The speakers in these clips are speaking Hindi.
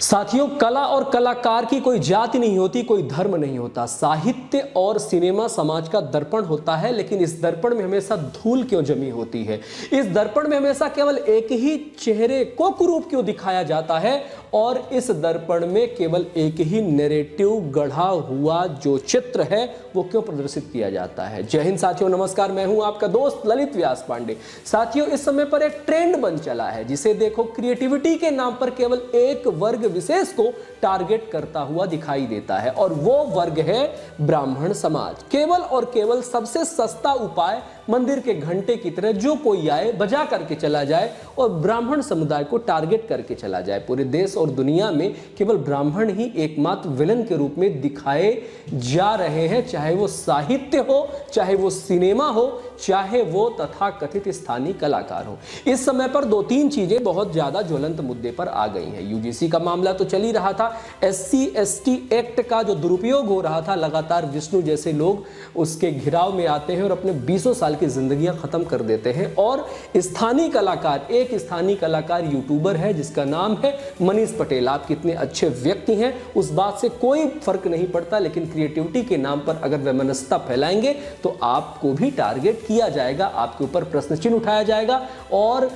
साथियों, कला और कलाकार की कोई जाति नहीं होती, कोई धर्म नहीं होता। साहित्य और सिनेमा समाज का दर्पण होता है, लेकिन इस दर्पण में हमेशा धूल क्यों जमी होती है? इस दर्पण में हमेशा केवल एक ही चेहरे को कुरूप क्यों दिखाया जाता है? और इस दर्पण में केवल एक ही नैरेटिव गढ़ा हुआ जो चित्र है वो क्यों प्रदर्शित किया जाता है? जय हिंद साथियों, नमस्कार। मैं हूं आपका दोस्त ललित व्यास पांडे। साथियों, इस समय पर एक ट्रेंड बन चला है जिसे देखो क्रिएटिविटी के नाम पर केवल एक वर्ग विशेष को टारगेट करता हुआ दिखाई देता है, और वो वर्ग है ब्राह्मण समाज। केवल और केवल सबसे सस्ता उपाय मंदिर के घंटे की तरह जो कोई आए बजा करके चला जाए और ब्राह्मण समुदाय को टारगेट करके चला जाए। पूरे देश और दुनिया में केवल ब्राह्मण ही एकमात्र विलन के रूप में दिखाए जा रहे हैं, चाहे वो साहित्य हो, चाहे वो सिनेमा हो, चाहे वो तथाकथित स्थानीय कलाकार हो। इस समय पर दो तीन चीजें बहुत ज्यादा ज्वलंत मुद्दे पर आ गई हैं। यूजीसी का मामला तो चल ही रहा था, SC/ST एक्ट का जो दुरुपयोग हो रहा था, लगातार विष्णु जैसे लोग उसके घिराव में आते हैं और अपने 20 साल की जिंदगियां खत्म कर देते हैं। और स्थानीय कलाकार, एक स्थानीय कलाकार यूट्यूबर है जिसका नाम है मनीष पटेल। आप कितने अच्छे व्यक्ति हैं उस बात से कोई फर्क नहीं पड़ता, लेकिन क्रिएटिविटी के नाम पर अगर वैमनस्यता फैलाएंगे तो आपको भी टारगेट किया जाएगा, आपके ऊपर प्रश्न चिन्ह उठाया जाएगा और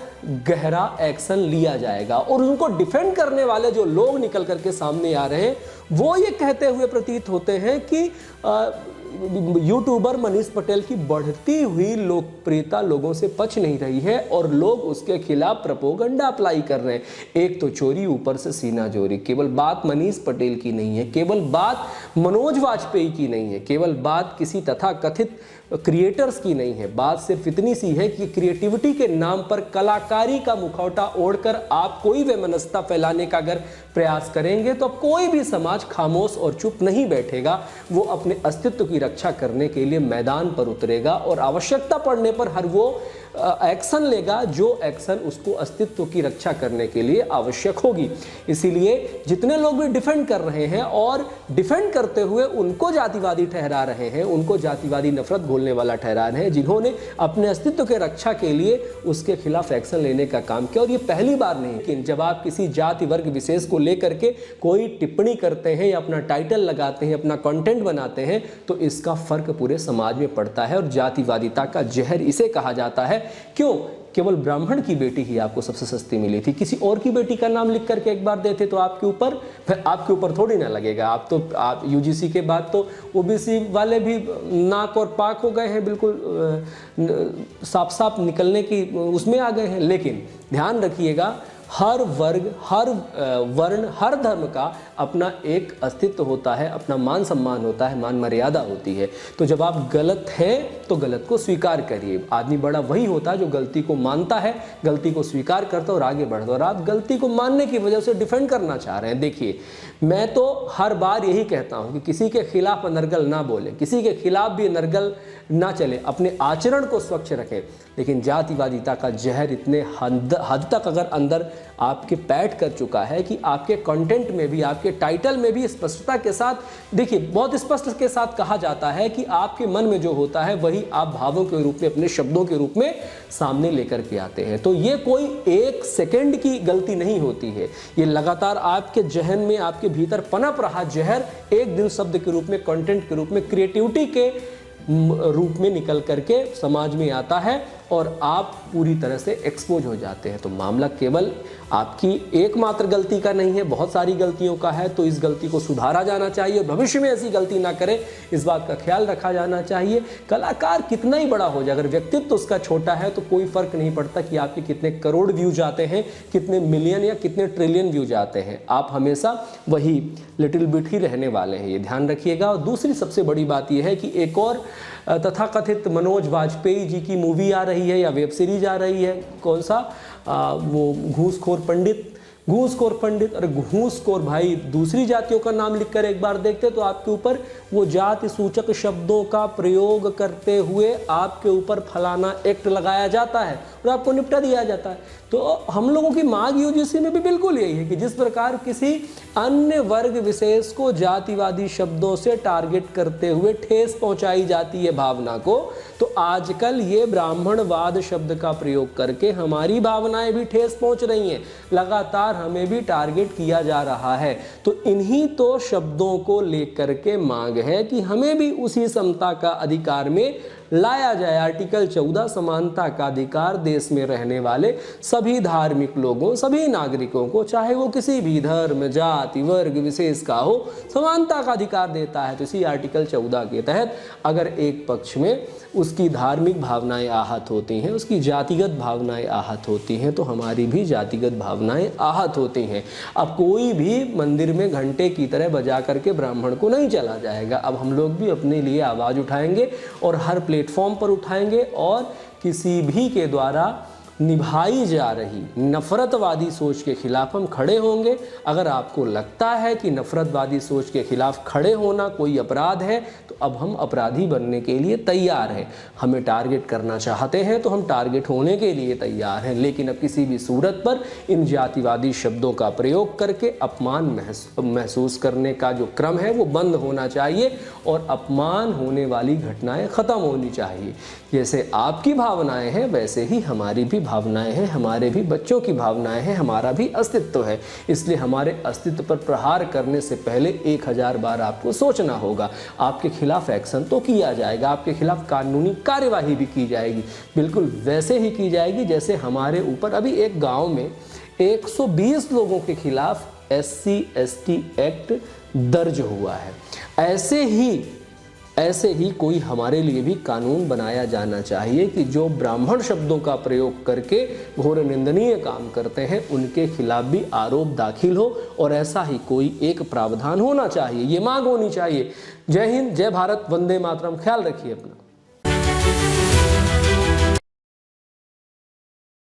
गहरा एक्शन लिया जाएगा। और उनको डिफेंड करने वाले जो लोग निकल करके सामने आ रहे हैं वो ये कहते हुए प्रतीत होते हैं कि यूट्यूबर मनीष पटेल की बढ़ती हुई लोकप्रियता लोगों से पच नहीं रही है और लोग उसके खिलाफ प्रोपेगेंडा अप्लाई कर रहे हैं। एक तो चोरी, ऊपर से सीना चोरी। केवल बात मनीष पटेल की नहीं है, केवल बात मनोज वाजपेयी की नहीं है, केवल बात किसी तथाकथित क्रिएटर्स की नहीं है। बात सिर्फ इतनी सी है कि क्रिएटिविटी के नाम पर कलाकारी का मुखौटा ओढ़कर आप कोई वैमनस्यता फैलाने का अगर प्रयास करेंगे तो कोई भी समाज खामोश और चुप नहीं बैठेगा। वो अपने अस्तित्व की रक्षा करने के लिए मैदान पर उतरेगा और आवश्यकता पड़ने पर हर वो एक्शन लेगा जो एक्शन उसको अस्तित्व की रक्षा करने के लिए आवश्यक होगी। इसीलिए जितने लोग भी डिफेंड कर रहे हैं और डिफेंड करते हुए उनको जातिवादी ठहरा रहे हैं, उनको जातिवादी नफरत घोलने वाला ठहरा रहे हैं, जिन्होंने अपने अस्तित्व के रक्षा के लिए उसके खिलाफ एक्शन लेने का काम किया। और ये पहली बार नहीं, लेकिन जब आप किसी जाति वर्ग विशेष को लेकर के कोई टिप्पणी करते हैं या अपना टाइटल लगाते हैं, अपना कंटेंट बनाते हैं, तो इसका फर्क पूरे समाज में पड़ता है। और जातिवादिता का जहर इसे कहा जाता है। क्यों? केवल ब्राह्मण की बेटी ही आपको सबसे सस्ती मिली थी। किसी और की बेटी का नाम लिख करके एक बार देते तो आपके ऊपर थोड़ी ना लगेगा। आप यूजीसी के बाद तो ओबीसी वाले भी नाक और पाक हो गए हैं, बिल्कुल साफ साफ निकलने की उसमें आ गए हैं। लेकिन ध्यान रखिएगा, हर वर्ग, हर वर्ण, हर धर्म का अपना एक अस्तित्व होता है, अपना मान सम्मान होता है, मान मर्यादा होती है। तो जब आप गलत हैं तो गलत को स्वीकार करिए। आदमी बड़ा वही होता है जो गलती को मानता है, गलती को स्वीकार करता है और आगे बढ़ता है। और आप गलती को मानने की वजह से डिफेंड करना चाह रहे हैं। देखिए, मैं तो हर बार यही कहता हूं कि किसी के खिलाफ अनर्गल ना बोले, किसी के खिलाफ भी अनर्गल ना चले, अपने आचरण को स्वच्छ रखें। लेकिन जातिवादिता का जहर इतने हद तक अगर अंदर आपके पैठ कर चुका है कि आपके कंटेंट में भी, आपके टाइटल में भी स्पष्टता के साथ, देखिए, बहुत स्पष्ट के साथ कहा जाता है कि आपके मन में जो होता है वही आप भावों के रूप में, अपने शब्दों के रूप में सामने लेकर के आते हैं। तो ये कोई एक सेकंड की गलती नहीं होती है, ये लगातार आपके जहन में, आपके भीतर पनप रहा जहर एक दिन शब्द के रूप में, कंटेंट के रूप में, क्रिएटिविटी के रूप में निकल करके समाज में आता है और आप पूरी तरह से एक्सपोज हो जाते हैं। तो मामला केवल आपकी एकमात्र गलती का नहीं है, बहुत सारी गलतियों का है। तो इस गलती को सुधारा जाना चाहिए और भविष्य में ऐसी गलती ना करे, इस बात का ख्याल रखा जाना चाहिए। कलाकार कितना ही बड़ा हो जाए, अगर व्यक्तित्व उसका छोटा है तो कोई फर्क नहीं पड़ता कि आपके कितने करोड़ व्यूज आते हैं, कितने मिलियन या कितने ट्रिलियन व्यूज आते हैं। आप हमेशा वही लिटिल बिट ही रहने वाले हैं, ये ध्यान रखिएगा। और दूसरी सबसे बड़ी बात यह है कि एक और तथाकथित मनोज वाजपेयी जी की मूवी आ रही है या वेब सीरीज आ रही है। कौन सा? वो घूसखोर पंडित। और घूसखोर भाई, दूसरी जातियों का नाम लिखकर एक बार देखते तो आपके ऊपर वो जाति सूचक शब्दों का प्रयोग करते हुए आपके ऊपर फलाना एक्ट लगाया जाता है और आपको निपटा दिया जाता है। तो हम लोगों की मांग यूजीसी में भी बिल्कुल यही है कि जिस प्रकार किसी अन्य वर्ग विशेष को जातिवादी शब्दों से टारगेट करते हुए ठेस पहुंचाई जाती है भावना को, तो आजकल ये ब्राह्मणवाद शब्द का प्रयोग करके हमारी भावनाएं भी ठेस पहुंच रही हैं, लगातार हमें भी टारगेट किया जा रहा है। तो इन्हीं तो शब्दों को लेकर के मांग है कि हमें भी उसी समता का अधिकार में लाया जाए। आर्टिकल 14 समानता का अधिकार देश में रहने वाले सभी धार्मिक लोगों, सभी नागरिकों को, चाहे वो किसी भी धर्म, जाति, वर्ग विशेष का हो, समानता का अधिकार देता है। तो इसी आर्टिकल 14 के तहत अगर एक पक्ष में उसकी धार्मिक भावनाएं आहत होती हैं, उसकी जातिगत भावनाएं आहत होती हैं, तो हमारी भी जातिगत भावनाएं आहत होती हैं। अब कोई भी मंदिर में घंटे की तरह बजा करके ब्राह्मण को नहीं चला जाएगा। अब हम लोग भी अपने लिए आवाज़ उठाएंगे और हर प्लेटफॉर्म पर उठाएंगे और किसी भी के द्वारा निभाई जा रही नफरतवादी सोच के खिलाफ हम खड़े होंगे। अगर आपको लगता है कि नफरतवादी सोच के खिलाफ खड़े होना कोई अपराध है, तो अब हम अपराधी बनने के लिए तैयार हैं। हमें टारगेट करना चाहते हैं तो हम टारगेट होने के लिए तैयार हैं, लेकिन अब किसी भी सूरत पर इन जातिवादी शब्दों का प्रयोग करके अपमान महसूस करने का जो क्रम है वो बंद होना चाहिए और अपमान होने वाली घटनाएं खत्म होनी चाहिए। जैसे आपकी भावनाएं हैं वैसे ही हमारी भी भावनाएं हैं, हमारे भी बच्चों की भावनाएं हैं, हमारा भी अस्तित्व है। इसलिए हमारे अस्तित्व पर प्रहार करने से पहले 1000 बार आपको सोचना होगा। आपके खिलाफ एक्शन तो किया जाएगा, आपके खिलाफ कानूनी कार्यवाही भी की जाएगी, बिल्कुल वैसे ही की जाएगी जैसे हमारे ऊपर अभी एक गांव में 120 लोगों के खिलाफ SC ST एक्ट दर्ज हुआ है। ऐसे ही कोई हमारे लिए भी कानून बनाया जाना चाहिए कि जो ब्राह्मण शब्दों का प्रयोग करके घोर निंदनीय काम करते हैं उनके खिलाफ भी आरोप दाखिल हो, और ऐसा ही कोई एक प्रावधान होना चाहिए। ये मांग होनी चाहिए। जय हिंद, जय भारत, वंदे मातरम। ख्याल रखिए अपना।